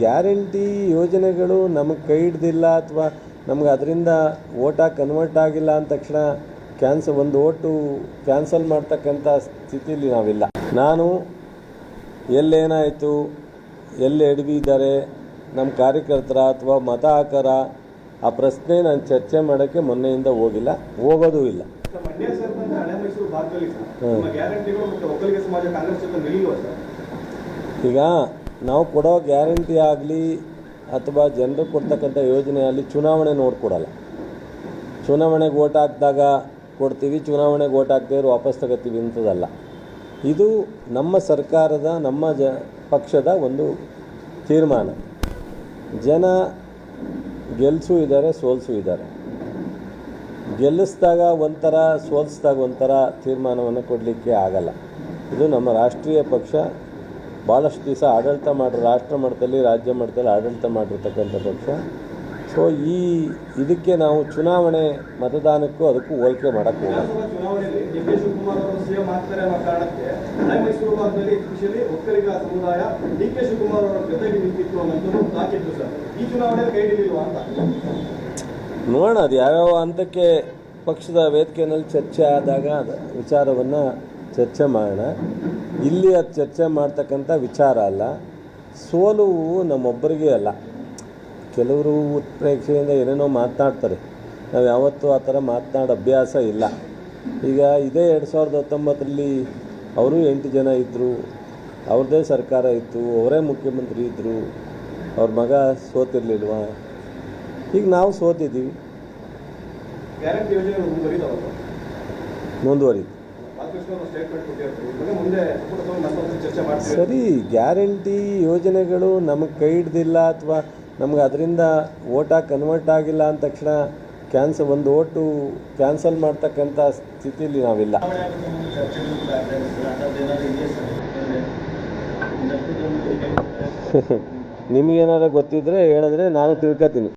Guarantee ಯೋಜನೆಗಳು ನಮಗೆ ಕೈ ಹಿಡ್ದಿಲ್ಲ ಅಥವಾ ನಮ್ಗೆ ಅದರಿಂದ ಓಟಾಗಿ ಕನ್ವರ್ಟ್ ಆಗಿಲ್ಲ ಅಂದ ತಕ್ಷಣ ಒಂದು ಓಟು ಕ್ಯಾನ್ಸಲ್ ಮಾಡ್ತಕ್ಕಂಥ ಸ್ಥಿತಿಲಿ ನಾವಿಲ್ಲ. ನಾನು ಎಲ್ಲೇನಾಯಿತು, ಎಲ್ಲಿ ಎಡವಿದ್ದಾರೆ ನಮ್ಮ ಕಾರ್ಯಕರ್ತರ ಅಥವಾ ಮತ ಹಾಕರ ಆ ಪ್ರಶ್ನೆ ನಾನು ಚರ್ಚೆ ಮಾಡೋಕ್ಕೆ ಮೊನ್ನೆಯಿಂದ ಹೋಗಿಲ್ಲ, ಹೋಗೋದೂ ಇಲ್ಲ. ಈಗ ನಾವು ಕೊಡೋ ಗ್ಯಾರಂಟಿ ಆಗಲಿ ಅಥವಾ ಜನರು ಕೊಡ್ತಕ್ಕಂಥ ಯೋಜನೆ ಆಗಲಿ ಚುನಾವಣೆ ನೋಡ್ಕೊಡಲ್ಲ. ಚುನಾವಣೆಗೆ ಓಟ್ ಹಾಕಿದಾಗ ಕೊಡ್ತೀವಿ, ಚುನಾವಣೆಗೆ ಓಟ್ ಹಾಕ್ದೇವ್ರು ವಾಪಸ್ ತಗೋತೀವಿ ಅಂಥದ್ದಲ್ಲ. ಇದು ನಮ್ಮ ಸರ್ಕಾರದ ನಮ್ಮ ಪಕ್ಷದ ಒಂದು ತೀರ್ಮಾನ. ಜನ ಗೆಲ್ಲಿಸೂ ಇದ್ದಾರೆ, ಸೋಲಿಸೂ ಇದ್ದಾರೆ. ಗೆಲ್ಲಿಸಿದಾಗ ಒಂಥರ, ಸೋಲಿಸಿದಾಗ ಒಂಥರ ತೀರ್ಮಾನವನ್ನು ಕೊಡಲಿಕ್ಕೆ ಆಗಲ್ಲ. ಇದು ನಮ್ಮ ರಾಷ್ಟ್ರೀಯ ಪಕ್ಷ, ಭಾಳಷ್ಟು ದಿವಸ ಆಡಳಿತ ರಾಷ್ಟ್ರ ಮಟ್ಟದಲ್ಲಿ ರಾಜ್ಯ ಮಟ್ಟದಲ್ಲಿ ಆಡಳಿತ ಮಾಡಿರ್ತಕ್ಕಂಥ ಪಕ್ಷ. ಸೊ ಇದಕ್ಕೆ ನಾವು ಚುನಾವಣೆ ಮತದಾನಕ್ಕೂ ಅದಕ್ಕೂ ಹೋಲಿಕೆ ಮಾಡೋಕ್ಕೆ ಹೋಗಲ್ಲ. ನೋಡೋಣ, ಅದು ಯಾವ್ಯಾವ ಹಂತಕ್ಕೆ ಪಕ್ಷದ ವೇದಿಕೆಯಲ್ಲಿ ಚರ್ಚೆ ಆದಾಗ ವಿಚಾರವನ್ನು ಚರ್ಚೆ ಮಾಡೋಣ. ಇಲ್ಲಿ ಅದು ಚರ್ಚೆ ಮಾಡ್ತಕ್ಕಂಥ ವಿಚಾರ ಅಲ್ಲ. ಸೋಲು ನಮ್ಮೊಬ್ಬರಿಗೆ ಅಲ್ಲ, ಕೆಲವರು ಉತ್ಪ್ರೇಕ್ಷೆಯಿಂದ ಏನೇನೋ ಮಾತನಾಡ್ತಾರೆ. ನಾವು ಯಾವತ್ತೂ ಆ ಥರ ಮಾತನಾಡೋ ಅಭ್ಯಾಸ ಇಲ್ಲ. ಈಗ ಇದೇ 2019ರಲ್ಲಿ ಅವರು 8 ಜನ ಇದ್ದರು, ಅವ್ರದ್ದೇ ಸರ್ಕಾರ ಇತ್ತು, ಅವರೇ ಮುಖ್ಯಮಂತ್ರಿ ಇದ್ದರು, ಅವ್ರ ಮಗ ಸೋತಿರ್ಲಿಲ್ವಾ? ಈಗ ನಾವು ಸೋತಿದ್ದೀವಿ, ಮುಂದುವರಿದು. ಸರಿ, ಗ್ಯಾರಂಟಿ ಯೋಜನೆಗಳು ನಮಗೆ ಕೈ ಹಿಡ್ದಿಲ್ಲ ಅಥವಾ ನಮ್ಗೆ ಅದರಿಂದ ಓಟಾಗಿ ಕನ್ವರ್ಟ್ ಆಗಿಲ್ಲ ಅಂದ ತಕ್ಷಣ ಒಂದು ಓಟು ಕ್ಯಾನ್ಸಲ್ ಮಾಡ್ತಕ್ಕಂಥ ಸ್ಥಿತಿಲಿ ನಾವಿಲ್ಲ. ನಿಮಗೇನಾದ್ರು ಗೊತ್ತಿದ್ದರೆ ಹೇಳಿದ್ರೆ ನಾನು ತಿಳ್ಕೊತೀನಿ.